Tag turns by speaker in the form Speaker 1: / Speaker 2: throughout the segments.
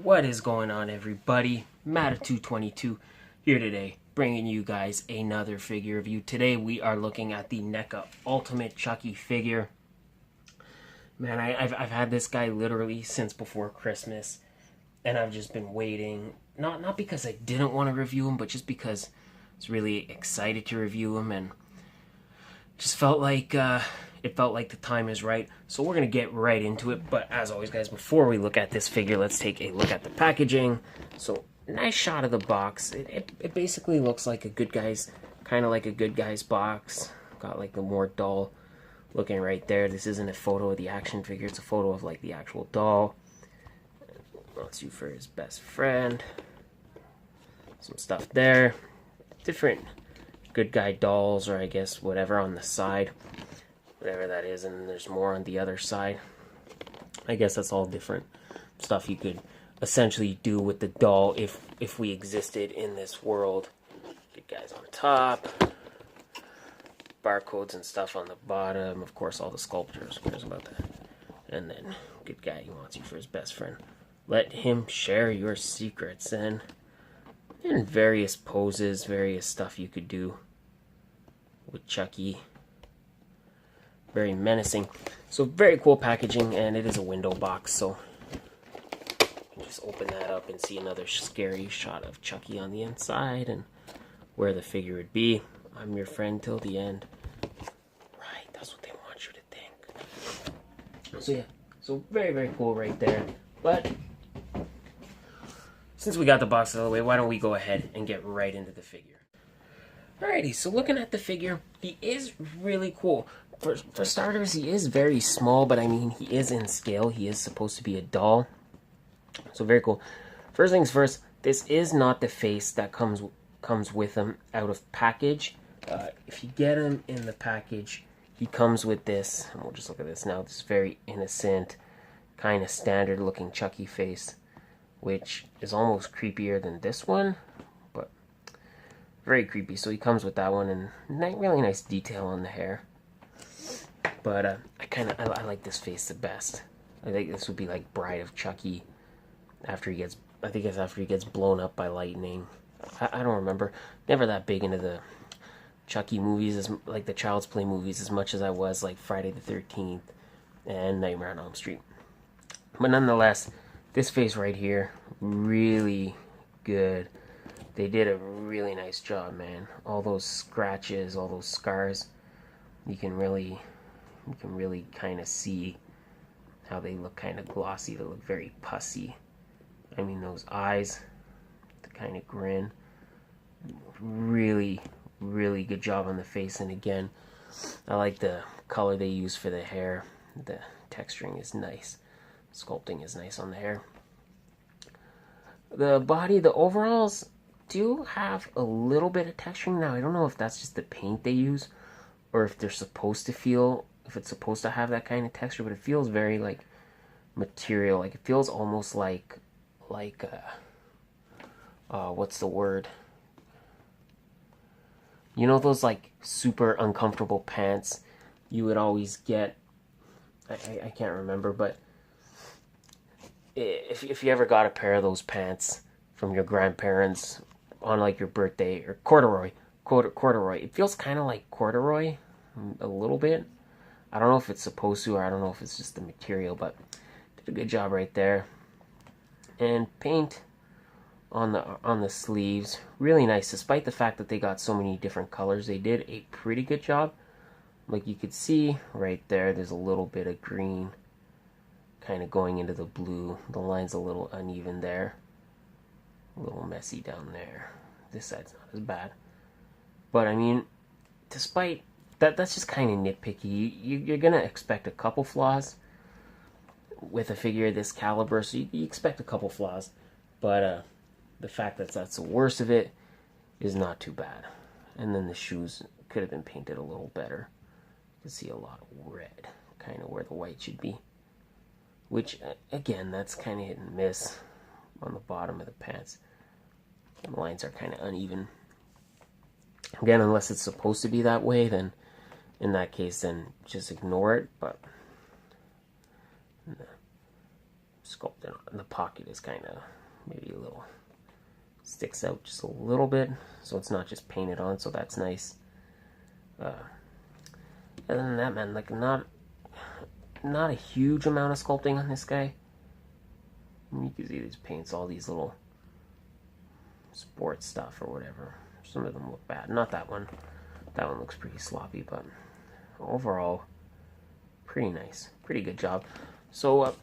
Speaker 1: What is going on, everybody? Matta222 here today, bringing you guys another figure review. Today we are looking at the NECA Ultimate Chucky figure. Man, I've had this guy literally since before Christmas, and I've just been waiting. Not because I didn't want to review him, but just because I was really excited to review him, and just felt like it felt like the time is right. So we're gonna get right into it. But as always, guys, before we look at this figure, let's take a look at the packaging. So nice shot of the box. It basically looks like a Good Guys, kind of like a Good Guys box. Got like the more doll looking right there. This isn't a photo of the action figure, it's a photo of like the actual doll. Wants you for his best friend. Some stuff there. Different Good Guy dolls, or I guess whatever on the side. Whatever that is, and there's more on the other side. I guess that's all different stuff you could essentially do with the doll if we existed in this world. Good Guys on top. Barcodes and stuff on the bottom. Of course, all the sculptors. Who cares about that? And then, Good Guy, he wants you for his best friend. Let him share your secrets. And various poses, various stuff you could do with Chucky. Very menacing. So very cool packaging, and it is a window box, so just open that up and see another scary shot of Chucky on the inside and where the figure would be. I'm your friend till the end. Right, that's what they want you to think. So yeah, so very, very cool right there. But since we got the box out of the way, why don't we go ahead and get right into the figure. Alrighty, so looking at the figure, he is really cool. For starters, he is very small, but I mean, he is in scale. He is supposed to be a doll. So very cool. First things first, this is not the face that comes with him out of package. If you get him in the package, he comes with this, and we'll just look at this now, this very innocent, kind of standard looking Chucky face, which is almost creepier than this one, but very creepy. So he comes with that one, and really nice detail on the hair. But I like this face the best. I think this would be like Bride of Chucky after he gets, I think it's after he gets blown up by lightning. I don't remember. Never that big into the Chucky movies, as like the Child's Play movies, as much as I was like Friday the 13th and Nightmare on Elm Street. But nonetheless, this face right here, really good. They did a really nice job, man. All those scratches, all those scars, you can really kind of see how they look kind of glossy. They look very pussy. I mean, those eyes, the kind of grin, really, really good job on the face. And again, I like the color they use for the hair. The texturing is nice. Sculpting is nice on the hair. The body, the overalls do have a little bit of texturing. Now, I don't know if that's just the paint they use, or if they're supposed to feel, if it's supposed to have that kind of texture, but it feels very like material. Like it feels almost like what's the word? You know those like super uncomfortable pants you would always get? I can't remember, but if you ever got a pair of those pants from your grandparents on like your birthday, or corduroy, it feels kind of like corduroy a little bit. I don't know if it's supposed to, or I don't know if it's just the material, but did a good job right there. And paint on the sleeves, really nice. Despite the fact that they got so many different colors, they did a pretty good job. Like you could see right there, there's a little bit of green kind of going into the blue. The line's a little uneven there, a little messy down there. This side's not as bad, but I mean, despite that's just kind of nitpicky. You're gonna expect a couple flaws with a figure this caliber, so you expect a couple flaws, but the fact that that's the worst of it is not too bad. And then the shoes could have been painted a little better. You can see a lot of red, kind of where the white should be, which again, that's kind of hit and miss on the bottom of the pants. The lines are kind of uneven. Again, unless it's supposed to be that way, then in that case, then just ignore it. But sculpted on. The pocket is kind of maybe a little, sticks out just a little bit, so it's not just painted on, so that's nice. Other than that, man, like not a huge amount of sculpting on this guy. You can see these paints, all these little sports stuff or whatever. Some of them look bad. Not that one. That one looks pretty sloppy, but overall, pretty nice. Pretty good job. So,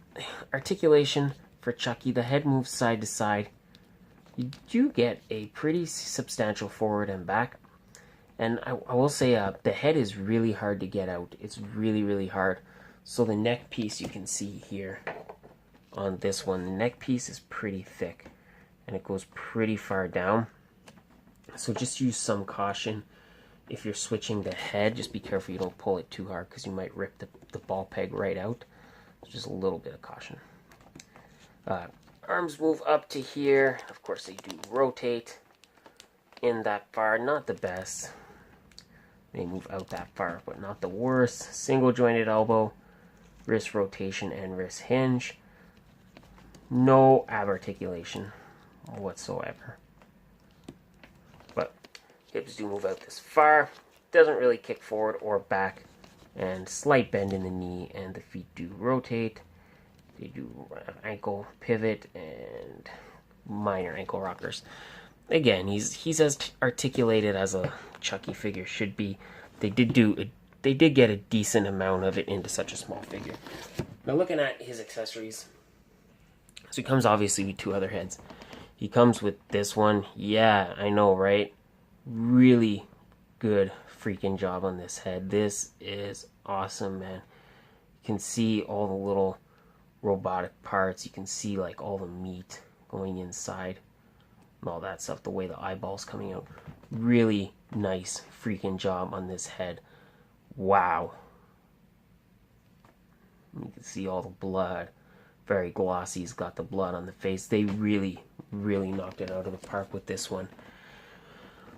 Speaker 1: articulation for Chucky. The head moves side to side. You do get a pretty substantial forward and back. And I will say the head is really hard to get out. It's really, really hard. So the neck piece you can see here on this one, the neck piece is pretty thick. And it goes pretty far down. So just use some caution. If you're switching the head, just be careful you don't pull it too hard because you might rip the ball peg right out. So just a little bit of caution. Arms move up to here. Of course, they do rotate in that far. Not the best. They move out that far, but not the worst. Single jointed elbow, wrist rotation, and wrist hinge. No ab articulation whatsoever. But hips do move out this far. Doesn't really kick forward or back. And slight bend in the knee, and the feet do rotate. They do ankle pivot and minor ankle rockers. Again, he's as articulated as a Chucky figure should be. They did get a decent amount of it into such a small figure. Now looking at his accessories, so he comes obviously with two other heads. He comes with this one. Yeah, I know, right? Really good freaking job on this head. This is awesome, man. You can see all the little robotic parts. You can see like all the meat going inside and all that stuff, the way the eyeballs coming out. Really nice freaking job on this head. Wow. You can see all the blood. Very glossy. He's got the blood on the face. They really, really knocked it out of the park with this one.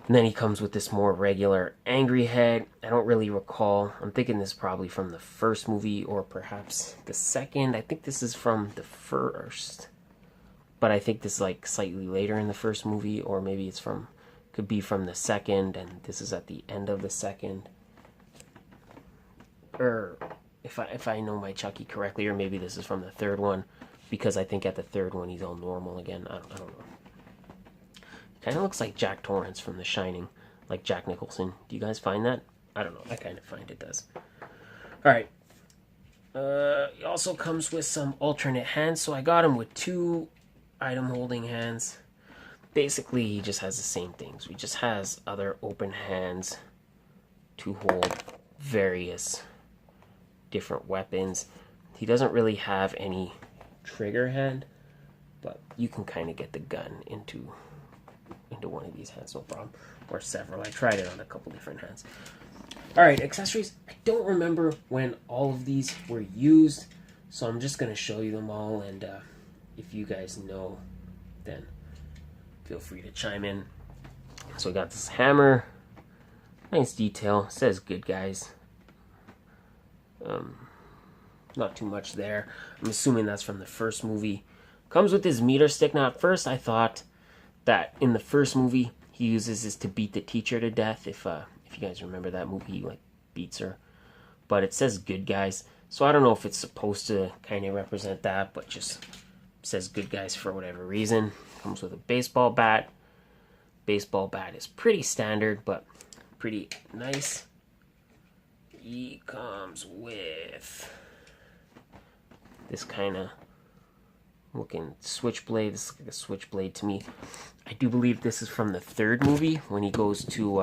Speaker 1: And then he comes with this more regular angry head. I don't really recall. I'm thinking this is probably from the first movie or perhaps the second. I think this is from the first. But I think this is like slightly later in the first movie, or maybe it's from, could be from the second, and this is at the end of the second. Or if I know my Chucky correctly, or maybe this is from the third one, because I think at the third one he's all normal again. I don't know. Kind of looks like Jack Torrance from The Shining, like Jack Nicholson. Do you guys find that? I don't know. I kind of find it does. All right. He also comes with some alternate hands, so I got him with two item holding hands. Basically, he just has the same things. He just has other open hands to hold various different weapons. He doesn't really have any trigger hand, but you can kind of get the gun into one of these hands, no problem, or several. I tried it on a couple different hands. All right, accessories. I don't remember when all of these were used, so I'm just going to show you them all, and if you guys know, then feel free to chime in. So we got this hammer. Nice detail. It says good guys. Not too much there. I'm assuming that's from the first movie. Comes with his meter stick. Now at first I thought that in the first movie he uses this to beat the teacher to death. If you guys remember that movie, he like beats her. But it says good guys. So I don't know if it's supposed to kind of represent that, but just says good guys for whatever reason. Comes with a baseball bat. Baseball bat is pretty standard, but pretty nice. He comes with this kind of looking switchblade. This is like a switchblade to me. I do believe this is from the third movie when he goes to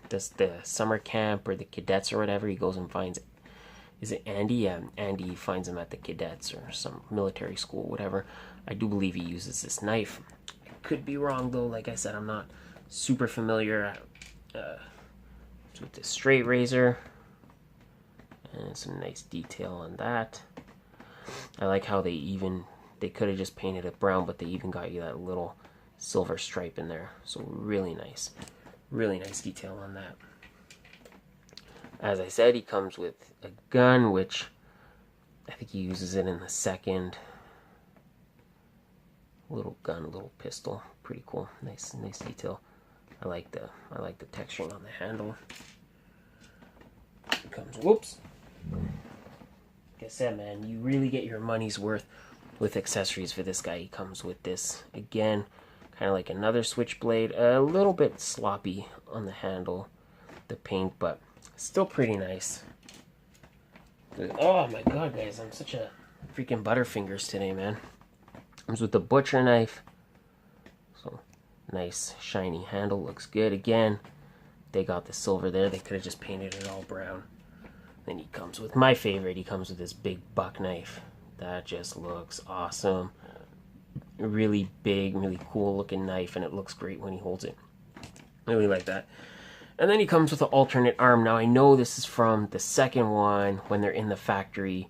Speaker 1: the summer camp or the cadets or whatever. He goes and finds, is it Andy? Yeah, Andy finds him at the cadets or some military school, whatever. I do believe he uses this knife. I could be wrong though. Like I said, I'm not super familiar with the straight razor. And some nice detail on that. I like how they could have just painted it brown, but they even got you that little silver stripe in there. So really nice detail on that. As I said, he comes with a gun, which I think he uses it in the second little gun, little pistol. Pretty cool. Nice detail. I like the texturing on the handle. It comes, whoops. Like I said, man, you really get your money's worth with accessories for this guy. He comes with this, again, kind of like another switchblade. A little bit sloppy on the handle, the paint, but still pretty nice. Oh my god, guys, I'm such a freaking butterfingers today, man. Comes with the butcher knife. So, nice shiny handle, looks good. Again, they got the silver there. They could have just painted it all brown. Then he comes with my favorite. He comes with this big buck knife. That just looks awesome. Really big, really cool looking knife, and it looks great when he holds it. Really like that. And then he comes with an alternate arm. Now I know this is from the second one when they're in the factory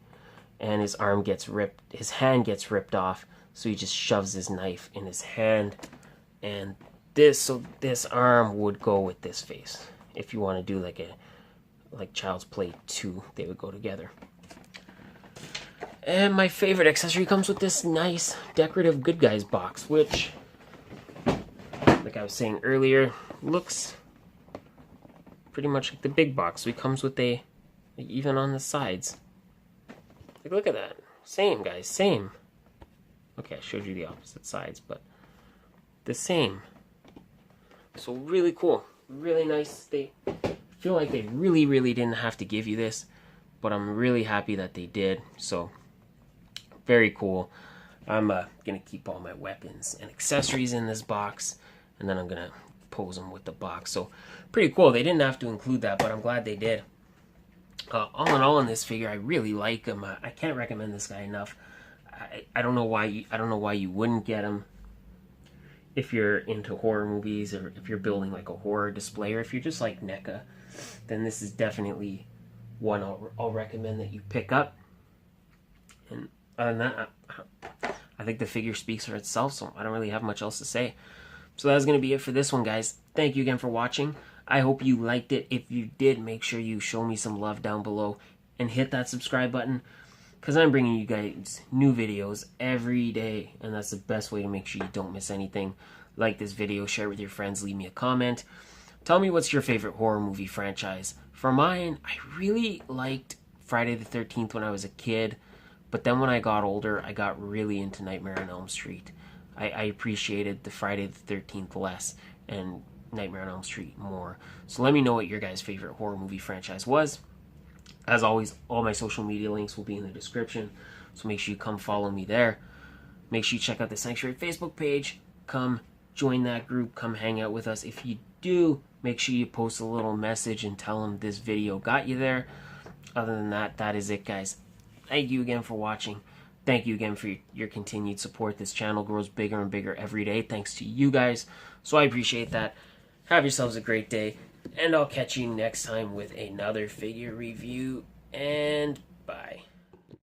Speaker 1: and his arm gets ripped, his hand gets ripped off, so he just shoves his knife in his hand. And this arm would go with this face. If you want to do like Child's Play 2, they would go together. And my favorite accessory comes with this nice decorative Good Guys box, which, like I was saying earlier, looks pretty much like the big box. So it comes with even on the sides. Like, look at that. Same, guys, same. Okay, I showed you the opposite sides, but the same. So really cool, really nice. They feel like they really didn't have to give you this, but I'm really happy that they did. So very cool. I'm gonna keep all my weapons and accessories in this box, and then I'm gonna pose them with the box. So pretty cool. They didn't have to include that, but I'm glad they did. All in all, in this figure, I really like him. I can't recommend this guy enough. I don't know why you wouldn't get him if you're into horror movies, or if you're building like a horror display, or if you're just like NECA, then this is definitely one I'll recommend that you pick up. And other than that, I think the figure speaks for itself, so I don't really have much else to say. So that's going to be it for this one, guys. Thank you again for watching. I hope you liked it. If you did, make sure you show me some love down below and hit that subscribe button, because I'm bringing you guys new videos every day, and that's the best way to make sure you don't miss anything. Like this video, share it with your friends, leave me a comment. Tell me what's your favorite horror movie franchise. For mine, I really liked Friday the 13th when I was a kid, but then when I got older, I got really into Nightmare on Elm Street. I appreciated the Friday the 13th less and Nightmare on Elm Street more. So let me know what your guys' favorite horror movie franchise was. As always, all my social media links will be in the description, so make sure you come follow me there. Make sure you check out the Sanctuary Facebook page. Come join that group. Come hang out with us. If you do, make sure you post a little message and tell them this video got you there. Other than that, that is it, guys. Thank you again for watching. Thank you again for your continued support. This channel grows bigger and bigger every day thanks to you guys, so I appreciate that. Have yourselves a great day, and I'll catch you next time with another figure review, and bye.